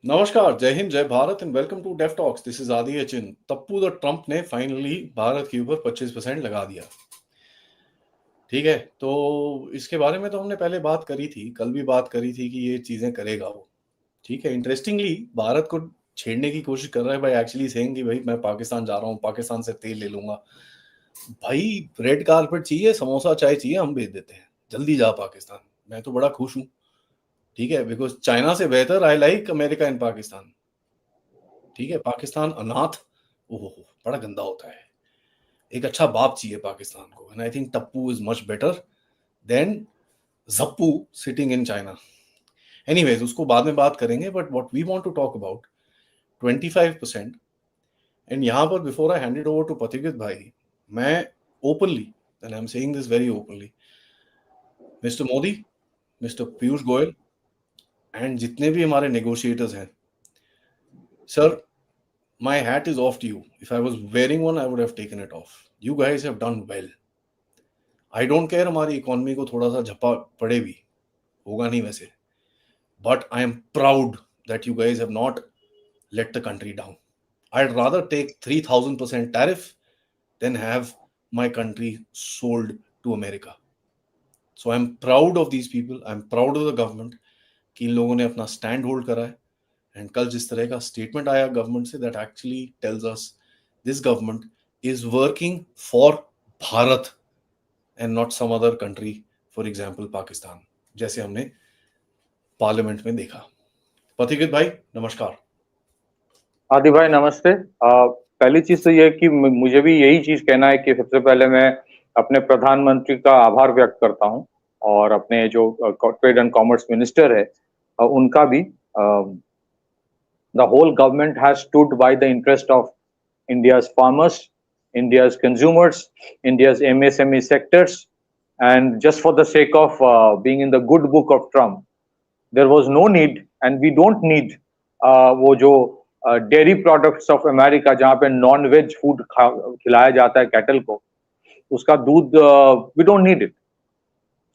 नमस्कार, जय हिंद, जय Bharat and welcome to deaf talks. This is Aadi Achin. तप्पू द ट्रम्प ने फाइनली भारत के ऊपर 25% लगा दिया। ठीक है, तो इसके बारे में तो हमने पहले बात करी थी, कल भी बात करी थी कि ये चीजें करेगा वो। ठीक है, इंटरेस्टिंगली भारत को छेड़ने की कोशिश कर रहा है भाई, एक्चुअली सेइंग कि भाई मैं पाकिस्तान जा रहा हूँ, पाकिस्तान से तेल ले लूंगा। भाई रेड कारपेट चाहिए, समोसा चाय चाहिए, हम भेज देते हैं, जल्दी जा पाकिस्तान। मैं तो बड़ा खुश हूँ। ठीक है, बिकॉज चाइना से बेहतर I like America in Pakistan. ठीक है, पाकिस्तान अनाथ, ओहो बड़ा गंदा होता है। एक अच्छा बाप चाहिए पाकिस्तान को, and I think Tappu is much better then Jappu sitting in China. Anyways, उसको बाद में बात करेंगे, but what we want to talk about 25%। And यहाँ पर before I hand it over to Pathikrit भाई, मैं openly, and I am saying this very openly, mister Modi, mister Piyush Goyal and जितने भी हमारे नेगोशिएटर्स हैं, sir, my hat is off to you. If I was wearing one, I would have taken it off. You guys have done well. I don't care हमारी economy को थोड़ा सा झपा पड़े भी, होगा नहीं वैसे, but I am proud that you guys have not let the country down. I'd rather take 3000% tariff than have my country sold to America. So I'm proud of these people. I'm proud of the government कि इन लोगों ने अपना stand hold करा है। And कल जिस तरह का स्टेटमेंट आया गवर्नमेंट से, that actually tells us this government is working for Bharat and not some other country, for example Pakistan, जैसे हमने पार्लियामेंट में देखा। पथिकृत भाई नमस्कार। आदि भाई नमस्ते। पहली चीज तो यह है कि मुझे भी यही चीज कहना है कि सबसे पहले मैं अपने प्रधानमंत्री का आभार व्यक्त करता हूं, और अपने जो ट्रेड एंड कॉमर्स मिनिस्टर है उनका भी। The whole government has stood by the interest of India's farmers, India's consumers, India's MSME sectors, and just for the sake of being in the good book of Trump, there was no need and we don't need वो जो dairy products of America, जहां पे non veg food खिलाया जाता है cattle को, उसका दूध, we don't need it.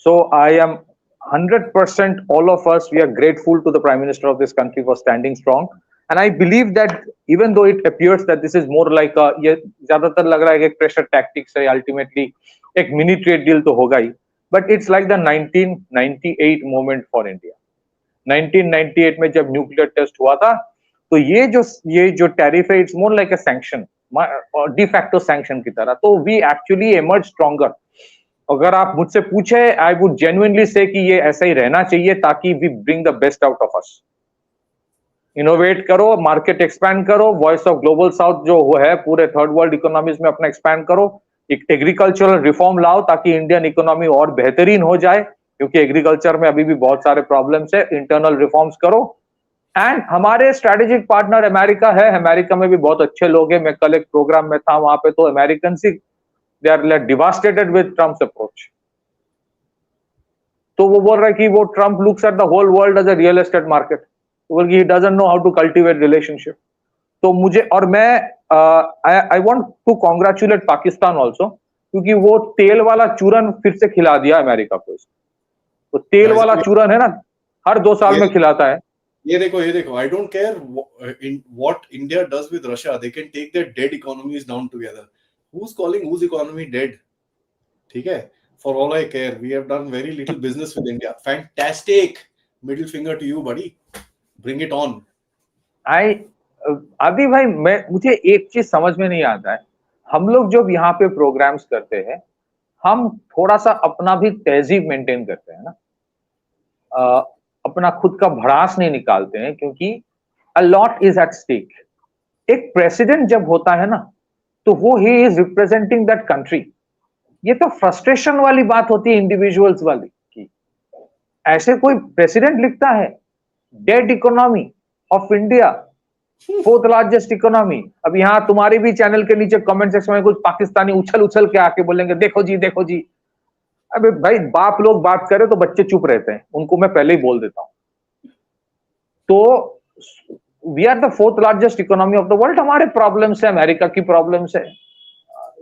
So I am 100%, all of us, we are grateful to the Prime Minister of this country for standing strong. And I believe that even though it appears that this is more like ये ज्यादातर लग रहा है कि एक pressure tactics है, ultimately एक mini trade deal तो होगा ही, but it's like the 1998 moment for India. 1998 में जब न्यूक्लियर टेस्ट हुआ था, तो ये जो टैरिफ है, it's more like a sanction, de facto sanction की तरह। तो वी एक्चुअली इमर्ज स्ट्रॉन्गर। अगर आप मुझसे पूछे, आई वुड जेन्युइनली से कि ये ऐसा ही रहना चाहिए, ताकि we bring the best out of us. Innovate करो, मार्केट एक्सपैंड करो, वॉइस ऑफ ग्लोबल साउथ जो है पूरे थर्ड वर्ल्ड इकोनॉमीज में अपना एक्सपैंड करो, एक एग्रीकल्चरल रिफॉर्म लाओ ताकि इंडियन इकोनॉमी और बेहतरीन हो जाए, क्योंकि एग्रीकल्चर में अभी भी बहुत सारे प्रॉब्लम्स है। इंटरनल रिफॉर्म्स करो। एंड हमारे स्ट्रेटेजिक पार्टनर अमेरिका है, अमेरिका में भी बहुत अच्छे लोग हैं। मैं कल एक प्रोग्राम में था, वहां पे तो अमेरिकन ही they are devastated with Trump's approach. तो वो बोल रहा है कि वो Trump looks at the whole world as a real estate market, he doesn't know how to cultivate relationship. तो मुझे, और मैं I want to congratulate Pakistan also, क्योंकि वो तेल वाला चूरन फिर से खिला दिया अमेरिका को। तो तेल वाला चूरन है ना, हर 2 साल में खिलाता है। ये देखो, I don't care what India does with Russia, they can take their dead economies down together. Who is calling whose economy dead? ठीक है, for all I care, we have done very little business with India. Fantastic, middle finger to you, buddy. Bring it on. आदि भाई, मुझे एक चीज समझ में नहीं आता है। हम लोग जब यहाँ पे प्रोग्राम्स करते हैं, हम थोड़ा सा अपना भी तहजीब मेंटेन करते हैं ना, अपना खुद का भड़ास नहीं निकालते हैं, क्योंकि a lot is at stake. एक प्रेसिडेंट जब होता है ना, तो वो he is representing that country. ये तो फ्रस्ट्रेशन वाली बात होती है इंडिविजुअल्स वाली की। ऐसे कोई प्रेसिडेंट लिखता है, dead economy of India, 4th largest economy. अब यहाँ तुम्हारे भी चैनल के नीचे कमेंट सेक्शन में कुछ पाकिस्तानी उछल उछल के आके बोलेंगे, देखो जी देखो जी। अबे भाई, बाप लोग बात करे तो बच्चे चुप रहते हैं, उनको मैं पहले ही बोल देता हूं। तो we are the 4th largest economy of the world. हमारे प्रॉब्लम्स है, अमेरिका की प्रॉब्लम्स है,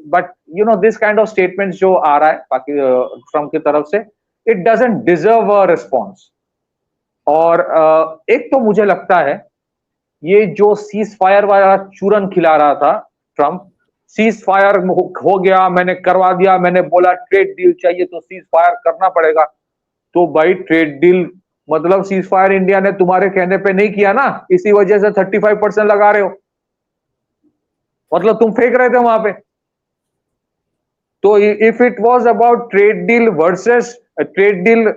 but you know this kind of statement जो आ रहा है ट्रम्प की तरफ से, it doesn't deserve a response. और एक तो मुझे लगता है ये जो सीज फायर वाला चूरन खिला रहा था ट्रम्प, सीज फायर हो गया, मैंने करवा दिया, मैंने बोला ट्रेड डील चाहिए तो सीज फायर करना पड़ेगा। तो भाई ट्रेड डील मतलब सीज फायर इंडिया ने तुम्हारे कहने पे नहीं किया ना, इसी वजह से 35% लगा रहे हो, मतलब तुम फेंक रहे थे वहां पे। तो if it was about trade deal versus trade deal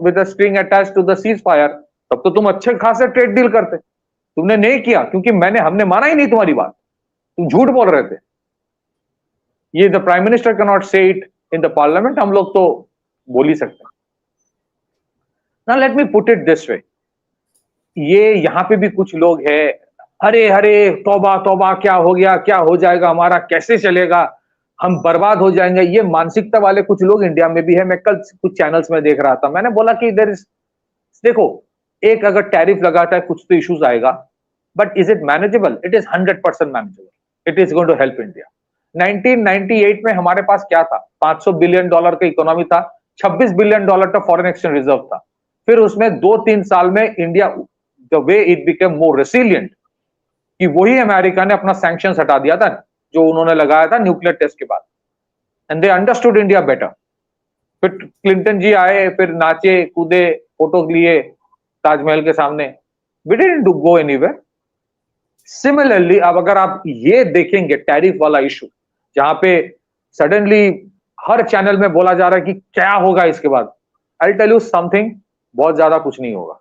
with a string attached to the ceasefire, तब तो तुम अच्छे खासे ट्रेड डील करते। तुमने नहीं किया क्योंकि हमने माना ही नहीं तुम्हारी बात, तुम झूठ बोल रहे थे। ये the prime minister can not से इट इन द पार्लियामेंट, हम लोग तो बोल ही सकते हैं। Now let me put it this way, ये यहां पे भी कुछ लोग हैं, हरे हरे तौबा तौबा, क्या हो गया, क्या हो जाएगा हमारा, कैसे चलेगा, हम बर्बाद हो जाएंगे, ये मानसिकता वाले कुछ लोग इंडिया में भी है। मैं कल कुछ चैनल्स में देख रहा था, मैंने बोला कि देयर इज, देखो एक अगर टैरिफ लगाता है कुछ तो इश्यूज आएगा, but is it manageable? It is 100% manageable, it is going to help India. 1998 में हमारे पास क्या था? $500 बिलियन का इकोनॉमी था, $26 बिलियन का फॉरेन एक्सचेंज रिजर्व था। फिर उसमें 2-3 साल में India, the way it became more resilient, कि वही अमेरिका ने अपना सैंक्शंस हटा दिया था जो उन्होंने लगाया था न्यूक्लियर टेस्ट के बाद, and they understood India better. फिर क्लिंटन जी आए, फिर नाचे कूदे, फोटो लिए ताजमहल के सामने, we didn't go anywhere. Similarly अब अगर आप ये देखेंगे टैरिफ वाला इशू, जहां पे सडनली हर चैनल में बोला जा रहा है कि क्या होगा इसके बाद, आई टेल यू समथिंग, बहुत ज्यादा कुछ नहीं होगा।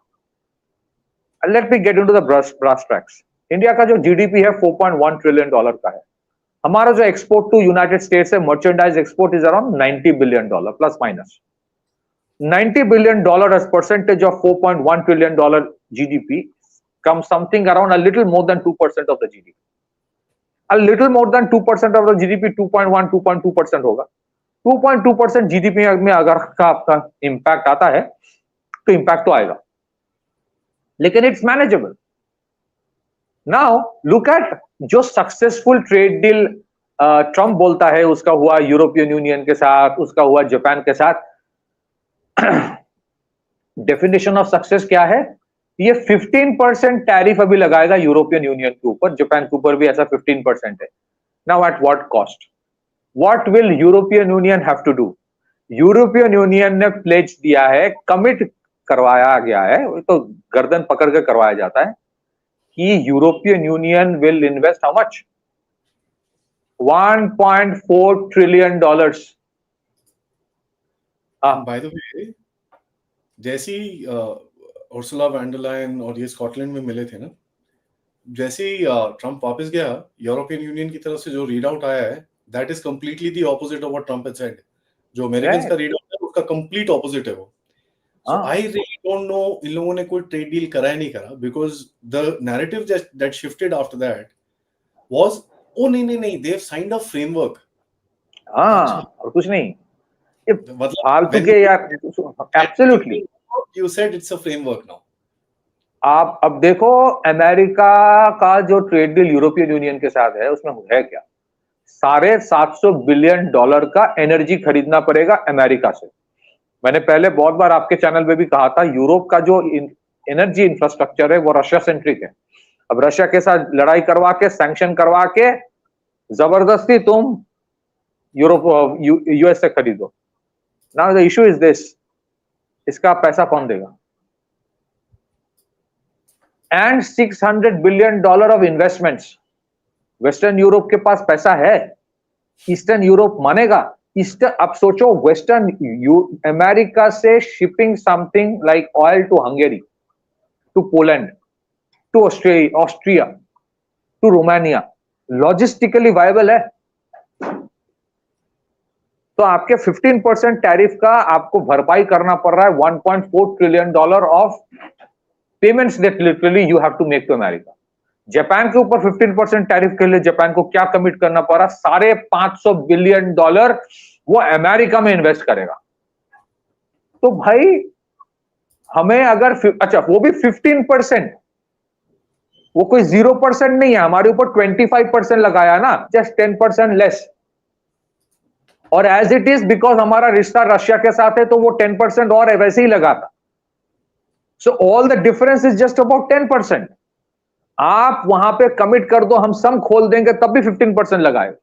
Let me get into the brass tracks. India का जो जीडीपी है $4.1 ट्रिलियन का है। हमारा जो एक्सपोर्ट टू यूनाइटेड स्टेट्स है, merchandise export is around $90 billion plus minus. $90 billion as percentage of $4.1 trillion GDP comes something around a little more than 2% of the GDP. A little more than 2% of the GDP, 2.1, 2.2% होगा। 2.2% GDP में अगर आपका impact आता है तो impact तो आएगा, लेकिन it's manageable. Now look at जो सक्सेसफुल ट्रेड डील ट्रम्प बोलता है, उसका हुआ यूरोपियन यूनियन के साथ, उसका हुआ जापान के साथ। डेफिनेशन ऑफ सक्सेस क्या है? ये 15% टैरिफ अभी लगाएगा यूरोपियन यूनियन के ऊपर, जापान के ऊपर भी ऐसा 15% है। Now at what cost? What will European Union have to do? European Union ने प्लेज दिया है, कमिट करवाया गया है, तो गर्दन पकड़ कर करवाया जाता है कि European union will invest how much? $1.4 trillion. By the way, जैसी उर्सुला वैन डर लायन और ये स्कॉटलैंड में मिले थे ना, जैसे ही ट्रम्प वापस गया, यूरोपियन यूनियन की तरफ से जो रीड आउट आया है, that is completely the opposite of what Trump had said. जो अमेरिकन का रीड आउट है उसका कंप्लीट ऑपोजिट है वो। So I really don't know इन लोगों ने कोई ट्रेड डील करा है नहीं करा, because the narrative that shifted after that was, oh नहीं, they have signed a framework. और कुछ नहीं, मतलब फालतू के यार। Absolutely, you said it's a framework now. आप अब देखो अमेरिका का जो ट्रेड डील यूरोपियन यूनियन के साथ है, उसमें है क्या? $750 बिलियन का एनर्जी खरीदना पड़ेगा अमेरिका से। मैंने पहले बहुत बार आपके चैनल पे भी कहा था, यूरोप का जो एनर्जी इंफ्रास्ट्रक्चर है वो रशिया सेंट्रिक है। अब रशिया के साथ लड़ाई करवा के, सैंक्शन करवा के, जबरदस्ती तुम यूरोप यूएस से खरीदो। Now the issue is this, इसका पैसा कौन देगा? And $600 billion of investments. Western Europe के पास पैसा है, ईस्टर्न यूरोप मानेगा? ईस्टर्न, अब सोचो वेस्टर्न अमेरिका से shipping something like oil to Hungary, to Poland, to Austria, to Romania, logistically viable है? तो आपके 15% टैरिफ का आपको भरपाई करना पड़ रहा है $1.4 trillion of payments that literally you have to make to America. Japan के ऊपर 15% टैरिफ के लिए जापान को क्या कमिट करना पड़ रहा? $550 बिलियन वो अमेरिका में इन्वेस्ट करेगा। तो भाई हमें अगर अच्छा वो भी 15%, वो कोई 0% नहीं है, हमारे ऊपर 25% लगाया ना, जस्ट 10% लेस। और एज इट इज, बिकॉज हमारा रिश्ता रशिया के साथ है, तो वो 10% और वैसे ही लगा था। So all the difference is just about 10%। आप वहां पे कमिट कर दो, हम सब खोल देंगे, तब भी 15% लगाए.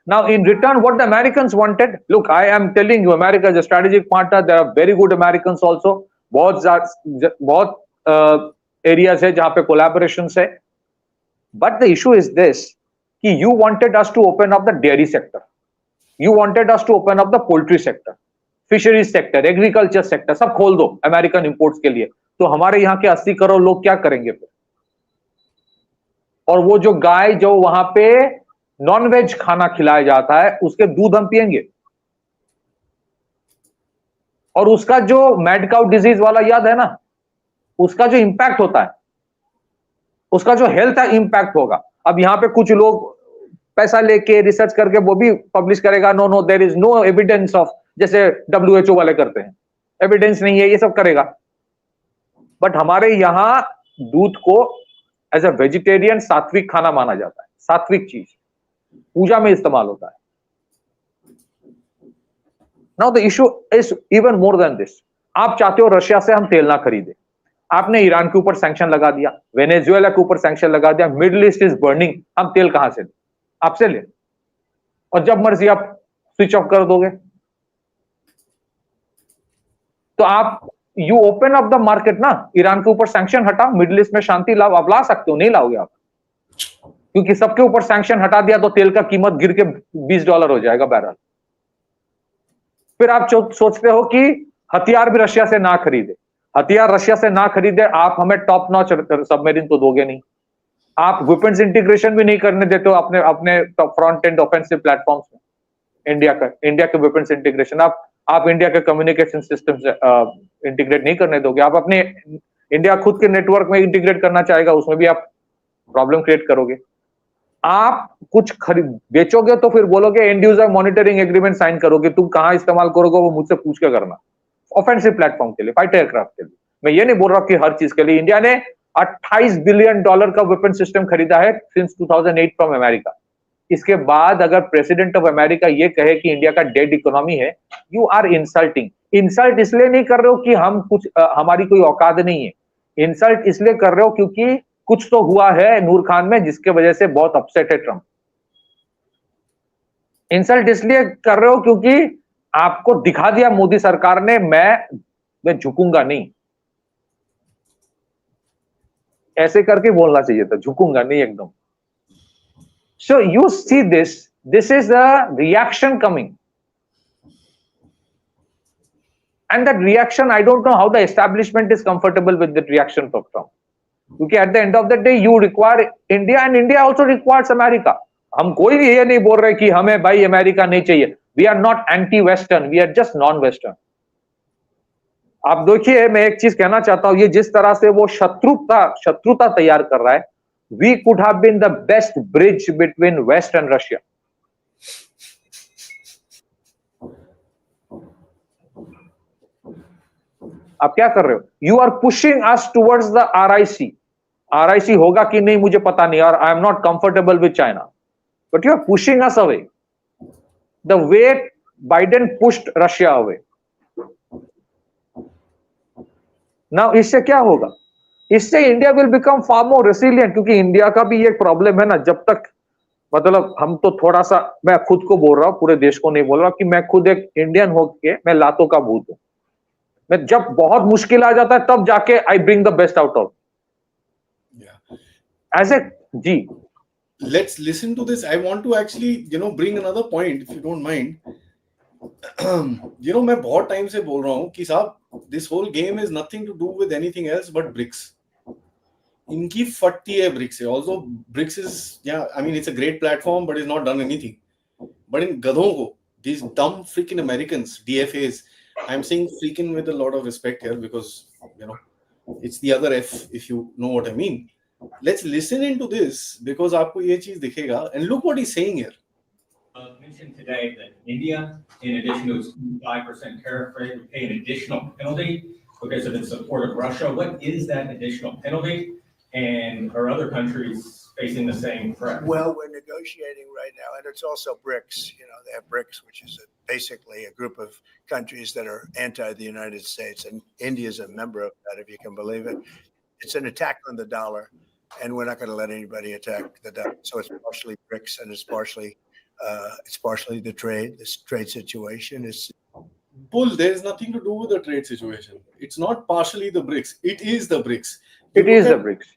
Now, in return, what the Americans wanted, look, I am telling you, America is a strategic partner. There are very good Americans also. बहुत areas है जहां पे collaborations है. But the issue is this, कि you wanted us to open up the dairy sector. You wanted us to open up the poultry sector, fisheries sector, agriculture sector, सब खोल दो American imports के लिए. तो हमारे यहाँ के 80 करोड़ लोग क्या करेंगे फिर? और वो जो गाय जो वहां पे नॉन वेज खाना खिलाया जाता है, उसके दूध हम पिएंगे. और उसका जो मैड काउ डिजीज वाला याद है ना, उसका जो इंपैक्ट होता है, उसका जो हेल्थ इंपैक्ट होगा. अब यहां पे कुछ लोग पैसा लेके रिसर्च करके वो भी पब्लिश करेगा, no there is no evidence of, जैसे WHO वाले करते हैं, एविडेंस नहीं है, ये सब करेगा. बट हमारे यहां दूध को एज अ वेजिटेरियन सात्विक खाना माना जाता है. सात्विक चीज पूजा में इस्तेमाल होता है. Now the issue is even more than this. आप चाहते हो रशिया से हम तेल ना खरीदे, आपने ईरान के ऊपर सैंक्शन लगा दिया, वेनेजुएला के ऊपर सैंक्शन लगा दिया, मिडिल ईस्ट इज बर्निंग, हम तेल कहां से लें? आपसे ले, और जब मर्जी आप स्विच ऑफ कर दोगे. तो आप you open up the market ना, ईरान के ऊपर सैंक्शन हटाओ, मिडिल ईस्ट में शांति लाओ. आप ला सकते हो, नहीं लाओगे आप, क्योंकि सबके ऊपर सैंक्शन हटा दिया तो तेल का कीमत गिर के $20 हो जाएगा बैरल. फिर आप सोचते हो कि हथियार भी रशिया से ना खरीदे. हथियार रशिया से ना खरीदे, आप हमें टॉप नॉच सबमरीन तो दोगे नहीं. आप वेपन्स इंटीग्रेशन भी नहीं करने देते हो अपने अपने फ्रंट एंड ऑफेंसिव प्लेटफॉर्म्स में. इंडिया के वेपन्स इंटीग्रेशन आप इंडिया के कम्युनिकेशन सिस्टम से इंटीग्रेट नहीं करने दोगे. आप अपने इंडिया खुद के नेटवर्क में इंटीग्रेट करना चाहेगा, उसमें भी आप प्रॉब्लम क्रिएट करोगे. आप कुछ खरीद बेचोगे तो फिर बोलोगे end user monitoring agreement sign करोगे. तुम कहां इस्तेमाल करोगे वो मुझसे पूछ के करना, ऑफेंसिव प्लेटफॉर्म के लिए, फाइटर एयरक्राफ्ट के लिए. मैं ये नहीं बोल रहा कि हर चीज के लिए. इंडिया ने $28 बिलियन का वेपन सिस्टम खरीदा है सिंस 2008 फ्रॉम अमेरिका. इसके बाद अगर प्रेसिडेंट ऑफ अमेरिका ये कहे कि इंडिया का डेड इकोनॉमी है, यू आर इंसल्टिंग. इंसल्ट इसलिए नहीं कर रहे हो कि हम कुछ हमारी कोई औकात नहीं है. इंसल्ट इसलिए कर रहे हो क्योंकि कुछ तो हुआ है नूर खान में जिसके वजह से बहुत अपसेट है ट्रंप. इंसल्ट इसलिए कर रहे हो क्योंकि आपको दिखा दिया मोदी सरकार ने, मैं झुकूंगा नहीं. ऐसे करके बोलना चाहिए था, झुकूंगा नहीं एकदम. So you see this is a reaction coming. And that reaction, I don't know how the establishment is comfortable with that reaction from Trump. क्योंकि at the end of the day you require India and India also requires America. हम कोई भी ये नहीं बोल रहे कि हमें भाई अमेरिका नहीं चाहिए. We are not anti-Western, we are just non-Western. आप देखिए, मैं एक चीज कहना चाहता हूं, ये जिस तरह से वो शत्रुता तैयार कर रहा है, we could have been the best bridge between West and Russia. आप क्या कर रहे हो? You are pushing us towards the RIC. RIC होगा कि नहीं मुझे पता नहीं, और I am not comfortable with China. But you are pushing us away. The way Biden pushed Russia away. Now इससे क्या होगा? इससे इंडिया विल बिकम फार मोर रेसिलिएंट. क्योंकि इंडिया का भी एक प्रॉब्लम है ना, जब तक मतलब हम तो थोड़ा सा, मैं खुद को बोल रहा हूं, पूरे देश को नहीं बोल रहा, कि मैं खुद एक इंडियन होके मैं लातों का भूत हूं. मैं जब बहुत मुश्किल आ जाता है तब जाके I bring the best out of as a जी. Let's listen to this. I want to actually bring another point if you don't mind. मैं बहुत टाइम से बोल रहा हूं कि साहब this whole game is nothing to do with anything else but BRICS. इनकी फटती है BRICS से. Also BRICS is, I mean it's a great platform but it's not done anything. But इन गधों को, these dumb freaking Americans, DFAs, I'm saying freaking with a lot of respect here because it's the other F if you know what I mean. Let's listen into this because आपको ये चीज दिखेगा. And look what he's saying here. Mentioned today that India, in addition to its 5% tariff rate, would pay an additional penalty because of its support of Russia. What is that additional penalty? And are other countries facing the same threat? Well, we're negotiating right now, and it's also BRICS. They have BRICS, which is basically a group of countries that are anti the United States, and India is a member of that, if you can believe it. it's an attack on the dollar, and we're not going to let anybody attack the dollar. So it's partially BRICS, and it's partially the trade situation. It's Bull, there is nothing to do with the trade situation. It's not partially the BRICS. It is the BRICS. It is the BRICS.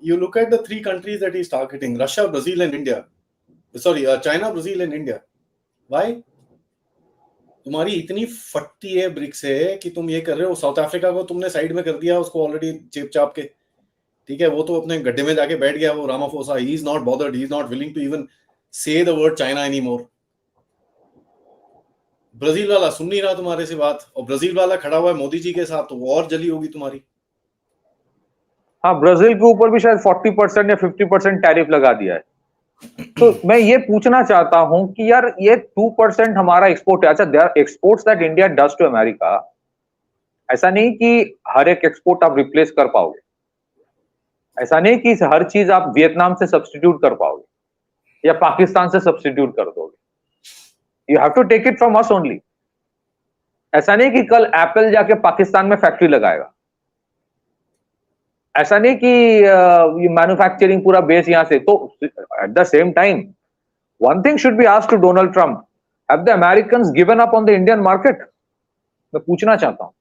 You look at the three countries that he's targeting: Russia, Brazil, and India. Sorry, China, Brazil, and India. Why? तुम्हारी इतनी फट्टी है BRICS है कि तुम ये कर रहे हो. साउथ अफ्रीका को तुमने साइड में कर दिया, उसको ऑलरेडी चेप चाप के. ठीक है, वो तो अपने गड्ढे में जाके बैठ गया. वो Ramaphosa, he is not bothered, he is not willing to even say the word China any more. Brazil वाला सुन नहीं रहा तुम्हारे से बात, और ब्राजील वाला खड़ा हुआ है मोदी जी के साथ, तो वो और जली होगी तुम्हारी. हाँ, ब्राजील के ऊपर भी शायद 40% या 50% टैरिफ लगा दिया है. तो मैं ये पूछना चाहता हूं कि यार ये 2% हमारा एक्सपोर्ट है. अच्छा, there are exports that India does to America. ऐसा नहीं कि हर एक एक्सपोर्ट आप रिप्लेस कर पाओगे. ऐसा नहीं कि हर चीज आप वियतनाम से सब्स्टिट्यूट कर पाओगे या पाकिस्तान से सब्स्टिट्यूट कर दोगे. You have to take it from us only. ऐसा नहीं कि कल एप्पल जाके पाकिस्तान में फैक्ट्री लगाएगा. ऐसा नहीं कि मैन्युफैक्चरिंग पूरा बेस यहां से. तो at the same time one thing should be asked to Donald Trump, have the Americans given up on the Indian market? मैं पूछना चाहता हूं.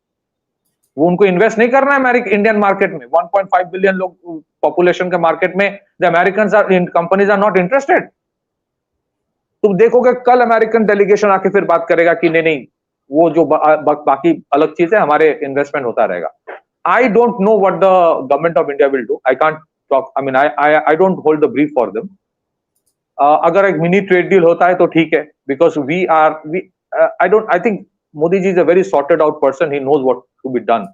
वो उनको इन्वेस्ट नहीं करना है इंडियन मार्केट में. 1.5 बिलियन लोग पॉपुलेशन के मार्केट में the Americans are companies are not interested. तुम देखोगे कल अमेरिकन डेलीगेशन आके फिर बात करेगा कि नहीं वो जो बाकी अलग चीज है, हमारे इन्वेस्टमेंट होता रहेगा. I don't know what the government of India will do. I can't talk. I mean, I don't hold the brief for them. अगर एक मिनी ट्रेड डील होता है तो ठीक है, because I think Modi ji is a very sorted out person. He knows what to be done.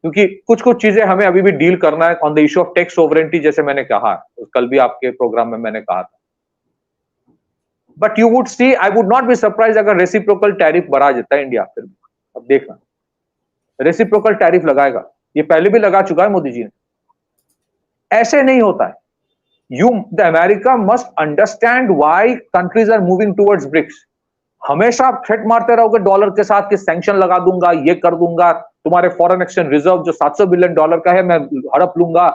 क्योंकि कुछ चीजें हमें अभी भी डील करना है on the issue of tax sovereignty, जैसे मैंने कहा कल भी आपके प्रोग्राम में मैंने कहा था. But you would see, I would not be surprised अगर रेसिप्रोकल टैरिफ बढ़ा देता है इंडिया. फिर अब देखना, रेसिप्रोकल टैरिफ लगाएगा. ये पहले भी लगा चुका है मोदी जी ने. ऐसे नहीं होता है. The America must understand why countries are moving towards BRICS. हमेशा आप थ्रेट मारते रहोगे डॉलर के साथ कि सैंक्शन लगा दूंगा, ये कर दूंगा, तुम्हारे फॉरेन एक्सचेंज रिजर्व जो $700 बिलियन का है मैं हड़प लूंगा,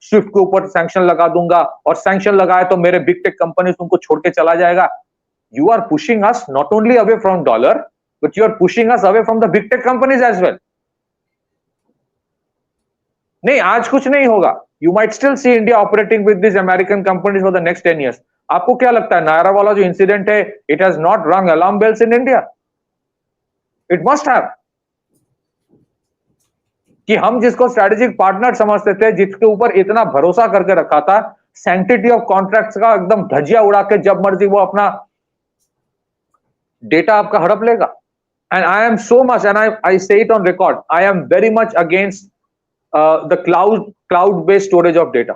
स्विफ्ट के ऊपर सैंक्शन लगा दूंगा, और सैंक्शन लगाए तो मेरे बिग टेक कंपनी तुमको छोड़ के चला जाएगा. You are pushing us not only away from dollar, but you are pushing us away from the big tech companies as well. नहीं, आज कुछ नहीं होगा. You might still see India operating with this American companies for the next 10 years. आपको क्या लगता है नायरा वाला जो इंसिडेंट है, it has not rung alarm bells in India? It must have. कि हम जिसको स्ट्रेटेजिक पार्टनर समझते थे, जिसके ऊपर इतना भरोसा करके रखा था, सैंक्टिटी ऑफ कॉन्ट्रैक्ट्स का एकदम धजिया उड़ा के जब मर्जी वो अपना डेटा आपका हड़प लेगा. And I am so much, and I say it on record, I am very much against the cloud-based storage of data.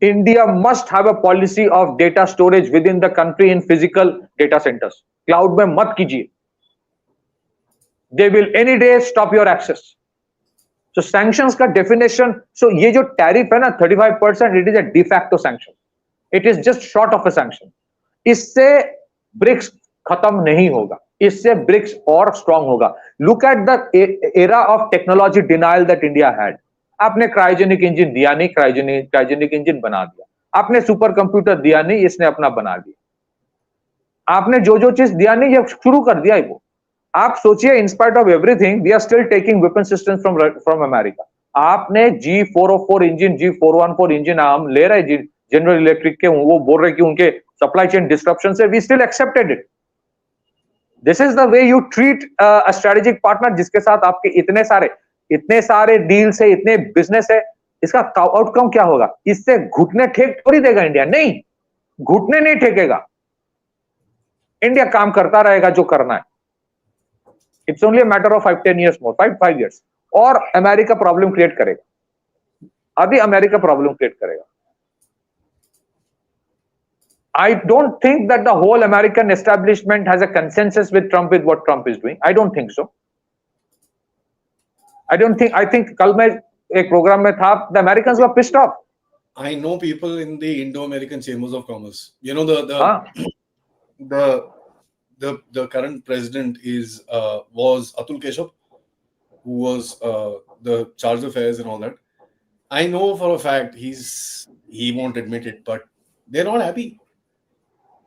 India must have a policy of data storage within the country in physical data centers. Cloud में मत कीजिए. They will any day stop your access. So sanctions का definition, so ये जो tariff है ना 35%, it is a de facto sanction. It is just short of a sanction. इससे BRICS खत्म नहीं होगा. इससे BRICS और स्ट्रांग होगा. Look at the era of technology denial that India had. आपने क्रायोजेनिक इंजन दिया नहीं, क्रायोजेनिक इंजन बना दिया. आपने सुपर कंप्यूटर दिया नहीं, इसने अपना बना दिया. आपने जो चीज दिया नहीं, ये शुरू कर दिया है वो. आप सोचिए, in spite of everything we are still taking weapon systems from America. आपने G404 इंजन, G414 इंजन हम ले रहे जनरल इलेक्ट्रिक के, वो बोल रहे कि उनके सप्लाई चेन डिस्ट्रप्शन से, we still accepted it. This is the way you treat a strategic partner जिसके साथ आपके इतने सारे डील्स है, इतने बिजनेस है. इसका आउटकम क्या होगा? इससे घुटने ठेक थोड़ी देगा इंडिया. नहीं, घुटने नहीं ठेकेगा. इंडिया काम करता रहेगा जो करना है. It's only a matter of 5-10 years more, 5 years. और अमेरिका प्रॉब्लम क्रिएट करेगा. अभी अमेरिका प्रॉब्लम क्रिएट करेगा. I don't think that the whole American establishment has a consensus with Trump with what Trump is doing. I don't think so. I think कल मैं एक programme में था, the Americans were pissed off. I know people in the Indo-American Chambers of Commerce. You know the current president was Atul Keshav, who was the charge of affairs and all that. I know for a fact he won't admit it, but they're not happy.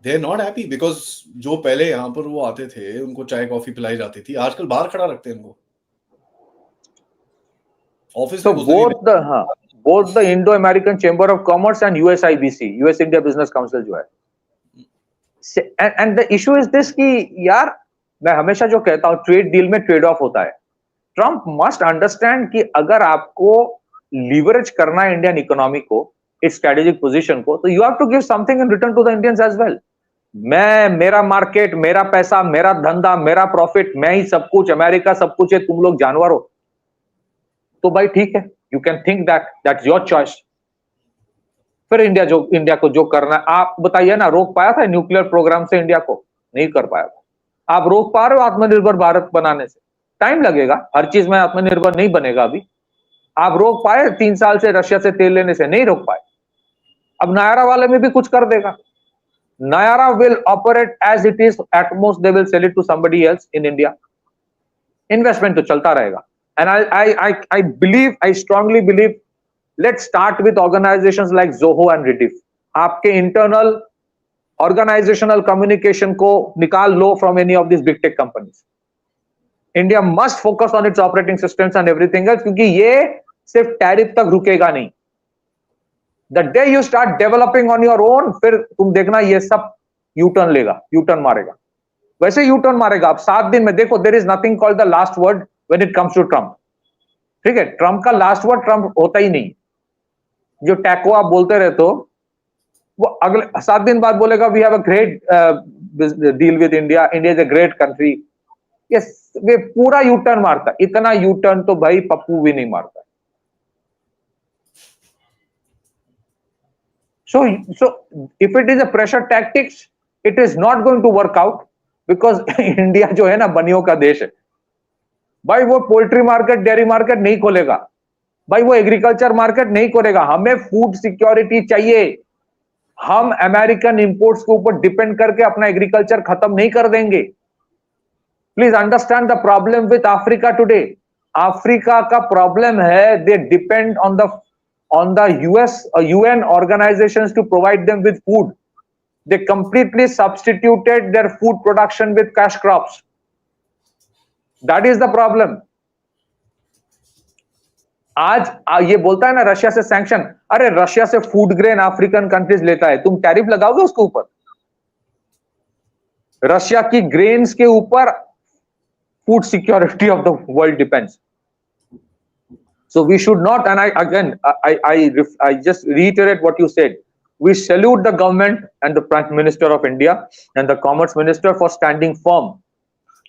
They're not happy because जो पहले यहाँ पर वो आते थे, उनको चाय coffee पिलाई जाती थी, आजकल बाहर खड़ा रखते हैं उनको. ऑफिस So में घुसने नहीं both the Indo-American Chamber of Commerce and USIBC, US India Business Council जो है, and the issue is this कि यार मैं हमेशा जो कहता हूँ ट्रेड डील में ट्रेड ऑफ होता है. ट्रम्प मस्ट अंडरस्टैंड कि अगर आपको लीवरेज करना है इंडियन इकोनॉमी को, इस स्ट्रेटेजिक पोजीशन को, तो you have to give something in return to the Indians as well. मेरा मार्केट, मेरा पैसा, मेरा धंधा, मेरा प्रॉफिट, मैं ही सब कुछ, अमेरिका सब कुछ है, तुम लोग जानवर हो. तो भाई ठीक है, you can think that's your choice. फिर इंडिया को जो करना है, आप बताइए ना, रोक पाया था न्यूक्लियर प्रोग्राम से इंडिया को? नहीं कर पाया था. आप रोक पा रहे हो आत्मनिर्भर भारत बनाने से? टाइम लगेगा, हर चीज में आत्मनिर्भर नहीं बनेगा अभी. आप रोक पाए 3 साल से रशिया से तेल लेने से? नहीं रोक पाए. अब नायारा वाले में भी कुछ कर देगा. Nayara will operate as it is, at most they will sell it to somebody else in India. Investment तो चलता रहेगा. And I believe, I strongly believe, let's start with organisations like Zoho and Rediff. आपके इंटरनल ऑर्गेनाइजेशनल कम्युनिकेशन को निकाल लो from any of this big tech companies. India must focus on its operating systems and everything else, क्योंकि ये सिर्फ tariff तक रुकेगा नहीं. The day you start developing on your own, फिर तुम देखना ये सब यू टर्न लेगा, यू टर्न मारेगा. वैसे यू टर्न मारेगा. आप 7 दिन में देखो, there is nothing called the last word when it comes to Trump. ठीक है, ट्रम्प का लास्ट वर्ड ट्रम्प होता ही नहीं. जो टैको आप बोलते रहते हो, वो अगले 7 दिन बाद बोलेगा we have a great deal with India, India is a great country. Yes, वे पूरा यू टर्न मारता है. इतना यू टर्न तो भाई पप्पू भी नहीं मारता. So if it is a pressure tactics, it is not going to work out, because India जो है ना बनियों का देश है भाई. वो पोल्ट्री मार्केट, डेयरी मार्केट नहीं खोलेगा भाई, वो एग्रीकल्चर मार्केट नहीं खोलेगा. हमें फूड सिक्योरिटी चाहिए. हम अमेरिकन इंपोर्ट्स के ऊपर डिपेंड करके अपना एग्रीकल्चर खत्म नहीं कर देंगे. Please understand the problem with Africa today. Africa का प्रॉब्लम है, they depend on the UN organizations to provide them with food. They completely substituted their food production with cash crops. That is the problem. आज ये बोलता है ना Russia से sanction. अरे Russia से फूड ग्रेन अफ्रीकन कंट्रीज लेता है, तुम टैरिफ लगाओगे उसके ऊपर? रशिया की ग्रेन्स के ऊपर food security of the world depends. So we should not, and I just reiterate what you said. We salute the government and the Prime Minister of India and the Commerce Minister for standing firm.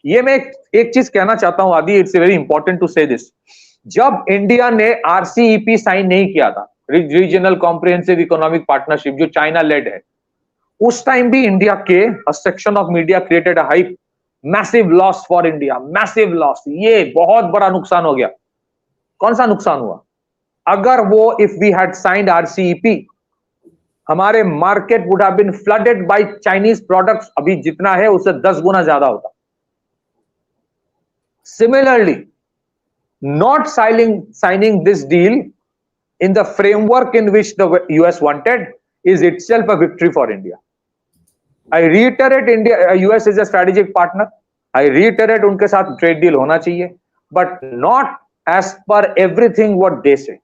ये मैं एक चीज कहना चाहता हूं आदि, it's very important to से this. जब इंडिया ने RCEP साइन नहीं किया था, रीजनल कॉम्प्रिहेंसिव इकोनॉमिक पार्टनरशिप, जो चाइना लेड है, उस टाइम भी इंडिया के section of media created a hype, massive loss for India, massive loss. ये बहुत बड़ा नुकसान हो गया. कौन सा नुकसान हुआ? अगर वो, if we had signed RCEP, हमारे market would have been flooded by Chinese products. अभी जितना है उससे 10 गुना ज्यादा होता. Similarly, not signing this deal in the framework in which the US wanted is itself a victory for India. I reiterate, US is a strategic partner. I reiterate, उनके साथ trade deal होना चाहिए, but not as per everything what they say.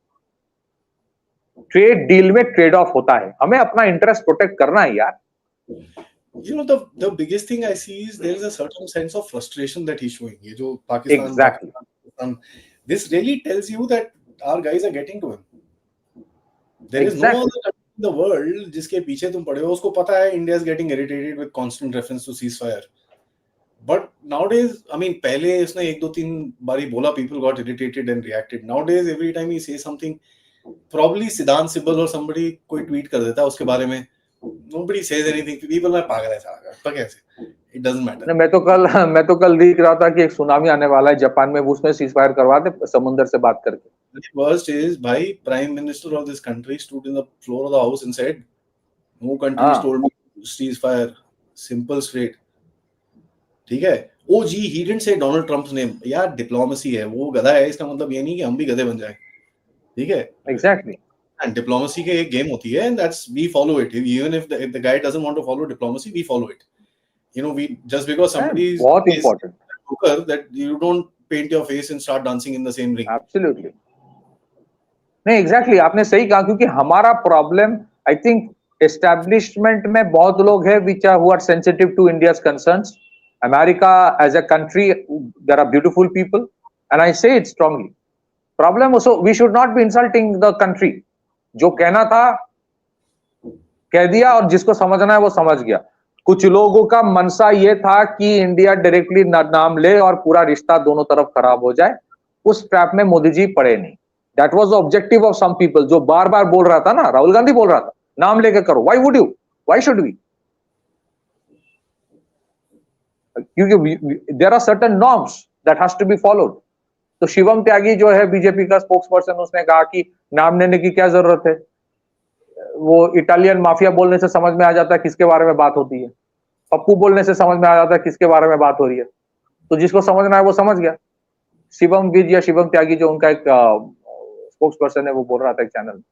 Trade deal में trade off होता है. हमें अपना interest protect करना है यार. You know, the biggest thing I see is there is a certain sense of frustration that he's showing. ये जो Pakistan, Exactly. This really tells you that our guys are getting to him. There is no other country in the world जिसके पीछे तुम पड़े हो, उसको पता है India is getting irritated with constant reference to ceasefire. But nowadays, I mean, पहले उसने 1-2-3 बारी बोला, people got irritated and reacted. Nowadays, every time he says something, probably सिद्धांत सिब्बल or somebody कोई tweet कर देता है उसके बारे में. Nobody says anything. People are पागल है साला. तो कैसे? It doesn't matter. मैं तो कल देख रहा था कि एक सुनामी आने वाला है जापान में, उसमें सीजफायर करवा दे समुद्र से बात करके. The worst is, भाई, Prime Minister of this country stood in the floor of the house and said, "No country has told me to ceasefire. Simple, straight." ठीक है. जी, he didn't say Donald Trump's name. यार diplomacy है, वो गधा है, इसका मतलब ये नहीं कि हम भी गधे बन जाए. ठीक है, एग्जैक्टली। एंड डिप्लोमेसी के एक गेम होती है, and that's we follow it, even if the guy doesn't want to follow diplomacy, we follow it, you know, we just because somebody बहुत is important. joker that you don't paint your face and start dancing in the same ring. Absolutely, नहीं exactly आपने सही कहा, क्योंकि हमारा problem I think establishment में बहुत लोग हैं which are who are sensitive to India's concerns. America as a country, there are beautiful people and I say it strongly. Problem also we should not be insulting the country. जो कहना था कह दिया, और जिसको समझना है वो समझ गया। कुछ लोगों का मनसा ये था कि इंडिया डायरेक्टली नाम ले और पूरा रिश्ता दोनों तरफ खराब हो जाए। उस ट्रैप में मोदी जी पड़े नहीं। That was the objective of some people, जो बार बार बोल रहा था ना, राहुल गांधी बोल रहा था नाम लेके करो, why would you, why should we, क्योंकि there are certain norms that has to be followed. तो शिवम त्यागी जो है बीजेपी का स्पोक्स पर्सन, उसने कहा कि नाम लेने की क्या जरूरत है, वो इटालियन माफिया बोलने से समझ में आ जाता है किसके बारे में बात होती है, पप्पू बोलने से समझ में आ जाता है किसके बारे में बात हो रही है। तो जिसको समझना है वो समझ गया। शिवम विज या शिवम त्यागी जो उनका एक स्पोक्स पर्सन है, वो बोल रहा था एक channel.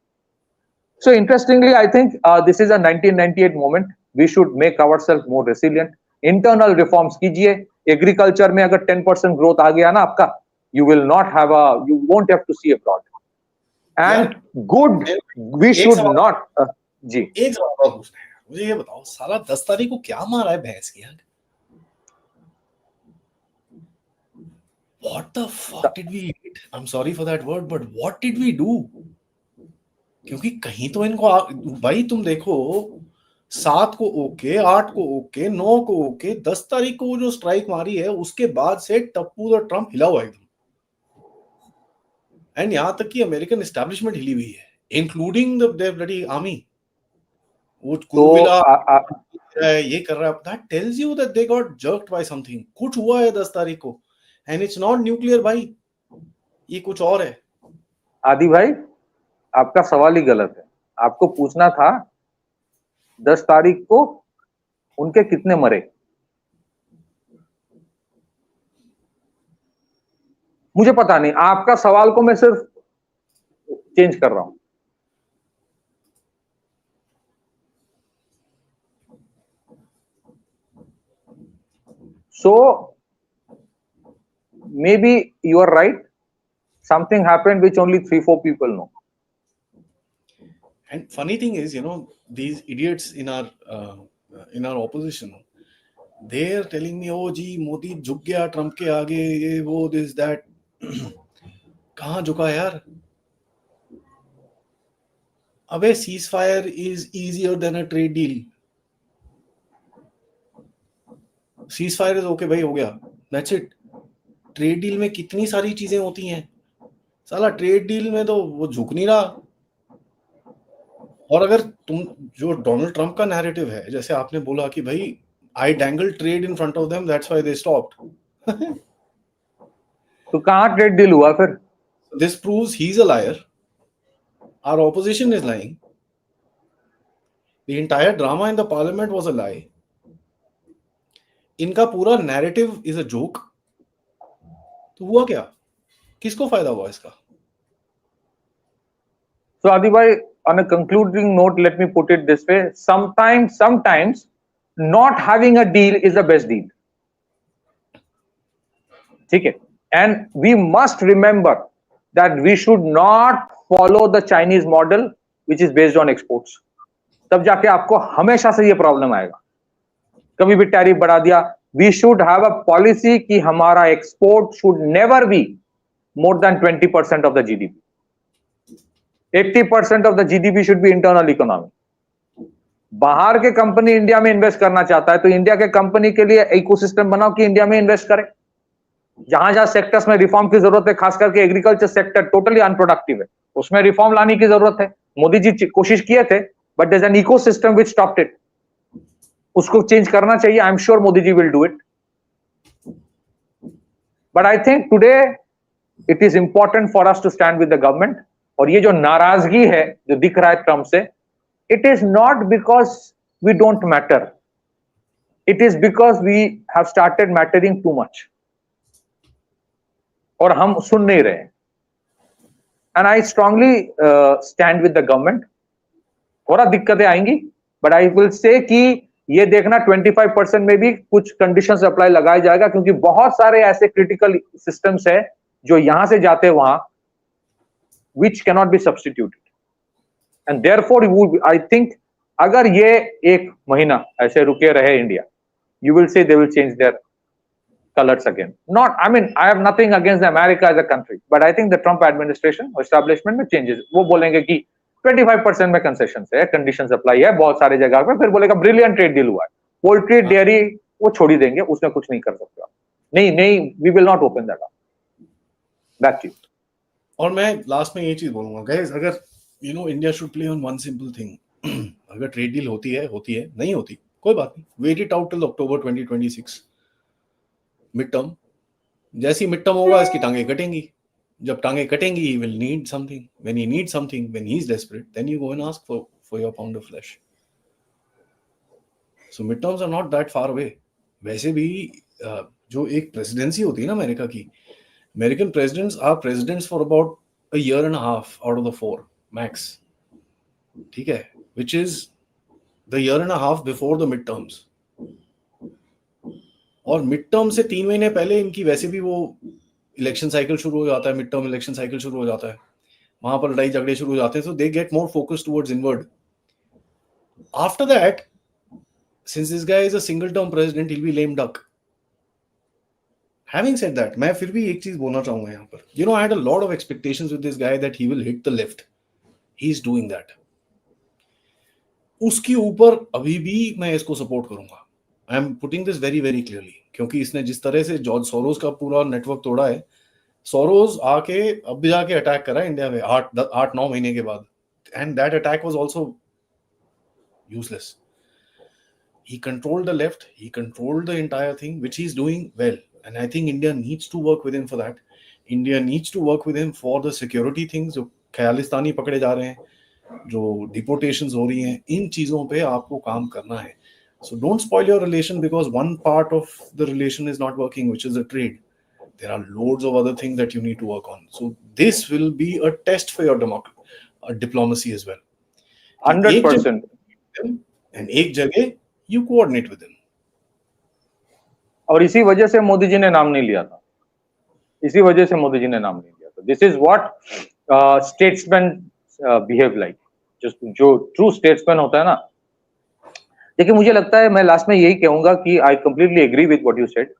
So interestingly I think this is a 1998 moment, we should make ourself more resilient. Internal reforms कीजिए। एग्रीकल्चर में अगर 10% ग्रोथ आ गया ना आपका, you will not have a, you won't have to see abroad, and good, we should not जी एक सवाल और पूछना है, मुझे ये बताओ, साला 10 तारीख को क्या मारा है भैंस की आग? What the fuck did we eat? I'm sorry for that word, but what did we do? क्योंकि कहीं तो इनको भाई तुम देखो, 7 को ओके, 8 को ओके, 9 को ओके, 10 तारीख को वो जो स्ट्राइक मारी है, उसके बाद से टप्पू द ट्रम्प हिला हुआ एकदम। एंड यहां तक कि अमेरिकन एस्टैब्लिशमेंट हिली हुई है, इंक्लूडिंग द ब्लडी आर्मी। वो कुरुविला ये कर रहा है, that tells you that they got jerked by something. कुछ हुआ है 10 तारीख को, एंड इट्स नॉट न्यूक्लियर भाई, ये कुछ और है। आदि भाई, आपका सवाल ही गलत है। आपको पूछना था 10 तारीख को उनके कितने मरे। मुझे पता नहीं, आपका सवाल को मैं सिर्फ चेंज कर रहा हूं। So maybe you are right, something happened which only 3-4 people know. And funny thing is, you know, these idiots in our opposition, they are telling me, oh जी मोदी झुक गया ट्रम्प के आगे, ये वो दिस दैट। कहां झुका यार? अबे cease fire is easier than a trade deal. Cease fire is okay भाई, हो गया, दैट्स इट। ट्रेड डील में कितनी सारी चीजें होती हैं, साला ट्रेड डील में तो वो झुक नहीं रहा। और अगर तुम, जो डोनाल्ड ट्रम्प का नैरेटिव है, जैसे आपने बोला कि भाई I dangle trade in front of them, that's why they stopped. तो कहां ट्रेड डील हुआ फिर? This proves he is a liar, our opposition is lying, the entire drama in the parliament was a lie, इनका पूरा narrative is a joke. तो हुआ क्या, किसको फायदा हुआ इसका? So Adi bhai, on a concluding note, let me put it this way: sometimes not having a deal is the best deal. Okay, and we must remember that we should not follow the Chinese model, which is based on exports. तब जाके आपको हमेशा से ये problem आएगा। कभी भी tariff बढ़ा दिया। We should have a policy कि हमारा export should never be more than 20% of the GDP. 80% of the GDP should be internal economy. बाहर के कंपनी इंडिया में इन्वेस्ट करना चाहता है, तो इंडिया के कंपनी के लिए इकोसिस्टम बनाओ कि इंडिया में इन्वेस्ट करे। जहां जहां सेक्टर्स में रिफॉर्म की जरूरत है, खास करके एग्रीकल्चर सेक्टर टोटली अनप्रोडक्टिव है, उसमें रिफॉर्म लाने की जरूरत है। मोदी जी कोशिश किए थे, but there is an ecosystem which stopped it. उसको चेंज करना चाहिए। I am sure Modi ji will do it, but I think today it is important for us to stand with the government. और ये जो नाराजगी है जो दिख रहा है ट्रम्प से, it is not because we don't matter, it is because we have started mattering too much, और हम सुन नहीं रहे। and I strongly stand with the government. थोड़ा दिक्कतें आएंगी, but I will say कि ये देखना 25% में भी कुछ कंडीशंस अप्लाई लगाया जाएगा, क्योंकि बहुत सारे ऐसे क्रिटिकल सिस्टम्स है जो यहां से जाते हैं वहां, which cannot be substituted, and therefore I think अगर ये एक महीना ऐसे रुके रहे India, you will say they will change their colors again. Not, I mean, I have nothing against America as a country, but I think the Trump administration or establishment में changes. वो बोलेंगे कि 25% में concessions है, conditions apply है बहुत सारे जगह पे, फिर बोलेगा brilliant trade deal हुआ है, poultry, dairy वो छोड़ ही देंगे, उसमें कुछ नहीं कर सकते आप. नहीं, we will not open that up. Back to you. और मैं लास्ट में ये चीज बोलूंगा गाइस, अगर India should play on one simple thing. अगर ट्रेड डील होती है, नहीं होती कोई बात नहीं, wait it out till October 2026 mid term. जैसी मिड टर्म होगा इसकी टांगे कटेंगी. जब टांगे कटेंगी, he will need something. When he needs something, when he is desperate, then you go and ask for your pound of flesh. So midterms are not that far away. वैसे भी जो एक presidency होती है ना अमेरिका की, American presidents are presidents for about a year and a half out of the 4 max. ठीक है, which is the year and a half before the midterms. और मिड टर्म से 3 महीने पहले इनकी वैसे भी वो इलेक्शन साइकिल शुरू हो जाता है, मिड टर्म इलेक्शन साइकिल शुरू हो जाता है, वहां पर लड़ाई झगड़े शुरू हो जाते हैं, so they get more focused towards inward. After that, since this guy is a single term president, he'll be lame duck. Having said that, मैं फिर भी एक चीज बोलना चाहूंगा यहाँ पर. I had a lot of expectations with this guy that he will hit the left. He's doing that. उसके ऊपर अभी भी मैं इसको सपोर्ट करूंगा. I am putting this very very clearly, क्योंकि इसने जिस तरह से जॉर्ज सोरोस का पूरा नेटवर्क तोड़ा है. सोरोस आके अब भी जाके अटैक करा इंडिया में 8-9 महीने के बाद, and that attack was also useless. He controlled the left, he controlled the entire thing, which he's doing well, and I think India needs to work with him for that. India needs to work with him for the security things. जो ख्यालिस्तानी पकड़े जा रहे हैं, जो डिपोटेशंस हो रही हैं, इन चीजों पे आपको काम करना है. So don't spoil your relation because one part of the relation is not working, which is the trade. There are loads of other things that you need to work on. So this will be a test for your diplomacy as well. 100%. And एक जगह you coordinate with them. और इसी वजह से मोदी जी ने नाम नहीं लिया था. This is what statesmen behave like. जो ट्रू स्टेट्समैन होता है ना. देखिए, मुझे लगता है, मैं लास्ट में यही कहूंगा कि I completely agree with what you said,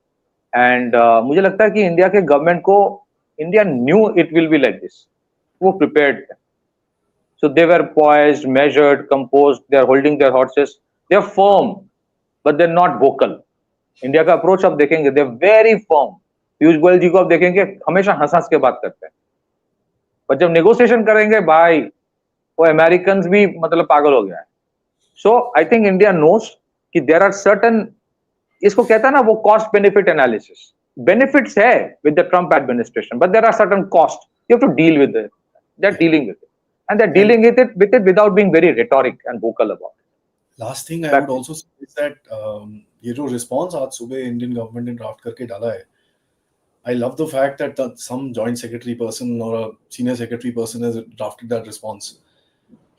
and मुझे लगता है कि इंडिया के गवर्नमेंट को, India knew it will be like this. वो प्रिपेयर्ड थे. So they were poised, measured, composed, they are holding their horses, they are firm but they are not vocal. India का approach आप देखेंगे, they are very firm. Piyush Goyal ji को आप देखेंगे हमेशा हंस के बात करते हैं, पर जब नेगोशिएशन करेंगे भाई, वो अमेरिकन भी मतलब पागल हो गया है. So I think India knows कि there are certain, इसको कहता है ना वो cost benefit analysis. Benefits है with the Trump administration, but there are certain costs. You have to deal with it. They're dealing with it, and they're dealing with it without being very rhetoric and vocal about it. Last thing I would also say is that ये जो response आज सुबह Indian government ने draft करके डाला है, I love the fact that some joint secretary person or a senior secretary person has drafted that response.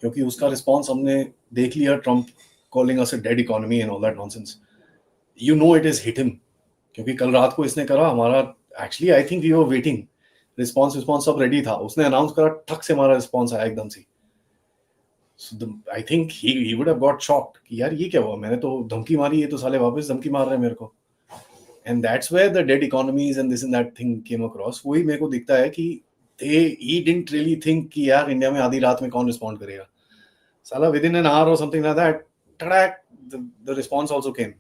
क्योंकि उसका रिस्पॉन्स हमने देख लिया, Trump calling us a dead economy and all that nonsense. It is hit him, क्योंकि कल रात को इसने करा हमारा, actually I think we were waiting, response सब रेडी था, उसने अनाउंस करा, ठक से हमारा रिस्पॉन्स आया एकदम से. So I think he would have got shocked कि यार ये क्या हुआ, मैंने तो धमकी मारी, ये तो साले वापस धमकी मार रहे हैं मेरे को. And that's where the dead economies and this and that thing came across. वही मेरे को दिखता है कि he didn't really think कि यार इंडिया में आधी रात में कौन रिस्पॉन्ड करेगा. साला within an hour or something like that, the response also came.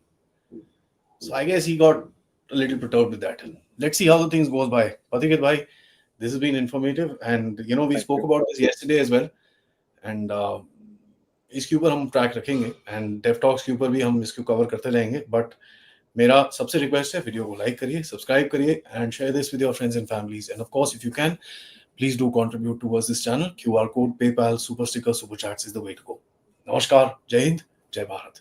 So I guess he got a little perturbed with that. Let's see how the things goes by. Patiket bhai, this has been informative, and we spoke about this yesterday as well, and इसके ऊपर हम track रखेंगे, and Dev Talks के ऊपर भी हम इसको cover करते रहेंगे. But मेरा सबसे रिक्वेस्ट है, वीडियो को लाइक करिए, सब्सक्राइब करिए, and share this with your friends and families. End of course if you can, please do contribute towards this channel. QR code, PayPal, Super Sticker, Super Chats is the way to go. Namaskar, Jai Hind, Jai Bharat.